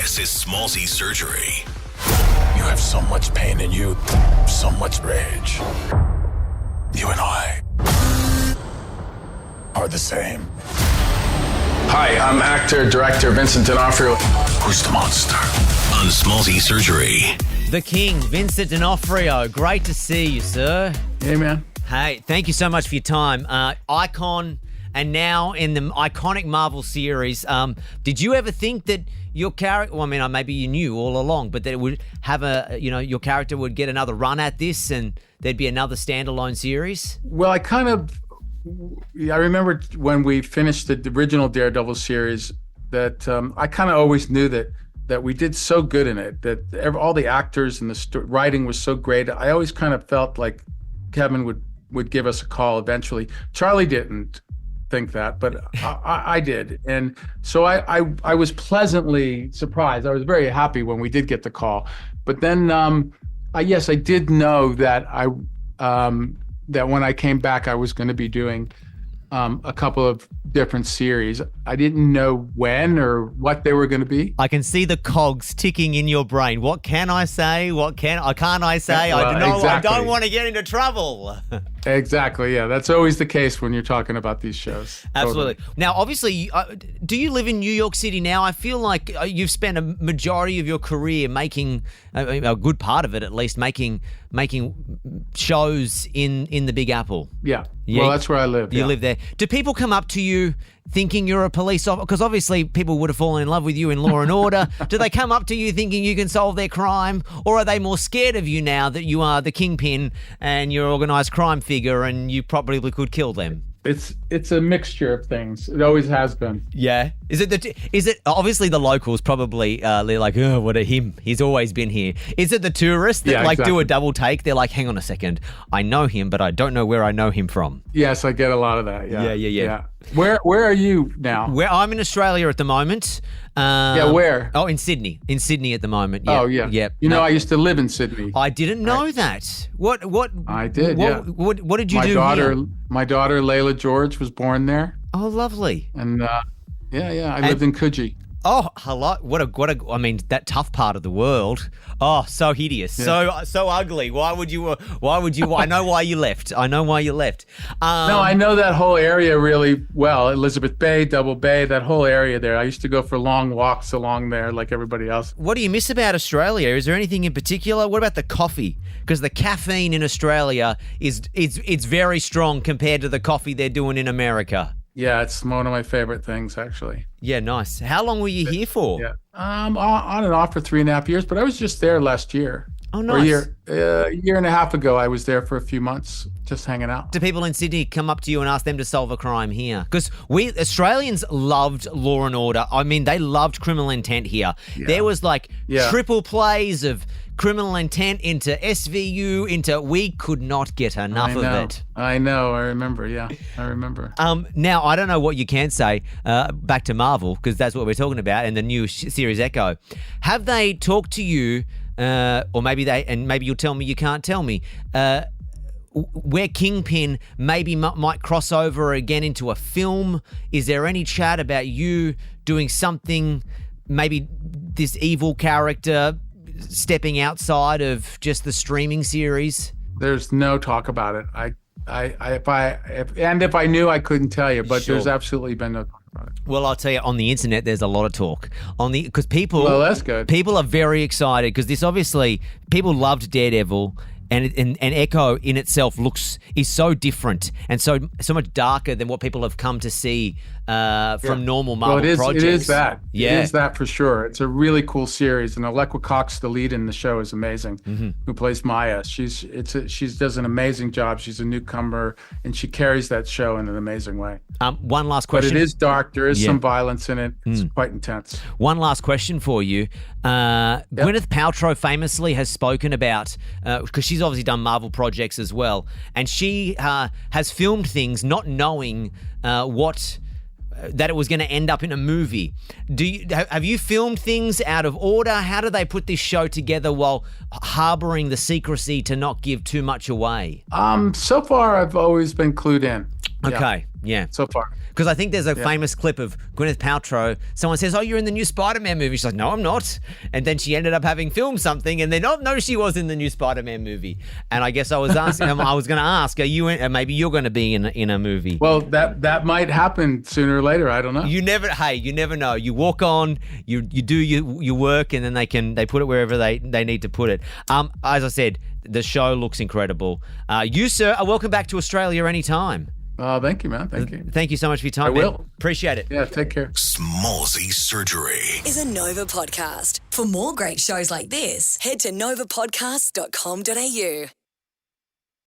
This is Smallzy Surgery. You have so much pain in you, so much rage. You and I are the same. Hi, I'm actor, director Vincent D'Onofrio. Who's the monster? On Smallzy Surgery. The King, Vincent D'Onofrio. Great to see you, sir. Hey, man. Hey, thank you so much for your time. Icon, and now in the iconic Marvel series. Did you ever think that your character, well, I mean, maybe you knew all along, but that it would have your character would get another run at this and there'd be another standalone series? Well, I remember when we finished the original Daredevil series that I kind of always knew that we did so good in it, that all the actors and the writing was so great. I always kind of felt like Kevin would give us a call eventually. Charlie didn't think that, but I did. And so I was pleasantly surprised. I was very happy when we did get the call. But then, I did know that that when I came back, I was going to be doing a couple of different series. I didn't know when or what they were going to be. I can see the cogs ticking in your brain. What can I say? What can't I say? Yeah, well, I don't know. exactly. I don't want to get into trouble. Exactly. Yeah, that's always the case when you're talking about these shows. Absolutely. Totally. Now, obviously, do you live in New York City now? I feel like you've spent a majority of your career making, a good part of it at least, making shows in the Big Apple. Yeah. Well, that's where I live. You live there. Do people come up to you thinking you're a police officer? Because obviously people would have fallen in love with you in Law and Order. Do they come up to you thinking you can solve their crime? Or are they more scared of you now that you are the kingpin and you're an organised crime figure and you probably could kill them? It's a mixture of things. It always has been. Yeah. Is it obviously the locals probably they're like, oh, what a him. He's always been here. Is it the tourists that do a double take? They're like, hang on a second. I know him, but I don't know where I know him from. Yes, I get a lot of that. Yeah. Yeah. Where are you now? Where I'm in Australia at the moment. Where? Oh, in Sydney. In Sydney at the moment. Yeah. Oh, yeah. Yep. You know, I used to live in Sydney. I didn't know that. What? I did, What did you do here? here? My daughter, Layla George, was born there. Oh, lovely. And, I lived in Coogee. Oh, hello. I mean, that tough part of the world. Oh, so hideous. Yeah. So ugly. Why would you, I know why you left. No, I know that whole area really well. Elizabeth Bay, Double Bay, that whole area there. I used to go for long walks along there like everybody else. What do you miss about Australia? Is there anything in particular? What about the coffee? Because the caffeine in Australia it's very strong compared to the coffee they're doing in America. Yeah, it's one of my favorite things, actually. Yeah, nice. How long were you here for? Yeah, on and off for 3.5 years, but I was just there last year. Oh, nice. A year and a half ago, I was there for a few months, just hanging out. Do people in Sydney come up to you and ask them to solve a crime here? Because we Australians loved Law and Order. I mean, they loved Criminal Intent here. Yeah. There was triple plays of Criminal Intent into SVU we could not get enough of it. I know. I remember. Yeah, I remember. Now, I don't know what you can say back to Marvel, because that's what we're talking about, and the new series Echo. Have they talked to you, or maybe you'll tell me you can't tell me, where Kingpin maybe might cross over again into a film? Is there any chat about you doing something, maybe this evil character stepping outside of just the streaming series? There's no talk about it. If I knew, I couldn't tell you, but Sure. There's absolutely been no talk about it. Well, I'll tell you, on the internet, there's a lot of talk because people. Well, that's good. People are very excited because this obviously people loved Daredevil. And Echo in itself is so different and so much darker than what people have come to see from normal Marvel projects. It is that. Yeah. It is that for sure. It's a really cool series, and Alekwa Cox, the lead in the show, is amazing. Who plays Maya? She does an amazing job. She's a newcomer, and she carries that show in an amazing way. One last question. But it is dark. There is some violence in it. It's quite intense. One last question for you. Gwyneth Paltrow famously has spoken about, because she's obviously done Marvel projects as well, and she has filmed things not knowing that it was going to end up in a movie. Have you filmed things out of order? How do they put this show together while harboring the secrecy to not give too much away? So far, I've always been clued in. Okay, yeah. So far. Because I think there's a famous clip of Gwyneth Paltrow. Someone says, "Oh, you're in the new Spider-Man movie." She's like, "No, I'm not." And then she ended up having filmed something, and then, "Oh, no, she was in the new Spider-Man movie." And I guess I was asking, I was going to ask, are you in, maybe you're going to be in a movie? Well, that might happen sooner or later. I don't know. You never know. You walk on, you do your work, and then they put it wherever they need to put it. As I said, the show looks incredible. You, sir, are welcome back to Australia anytime. Thank you, man. Thank you. Thank you so much for your time. I will. Man. Appreciate it. Yeah, take care. Smallsy Surgery. Is a Nova podcast. For more great shows like this, head to novapodcast.com.au.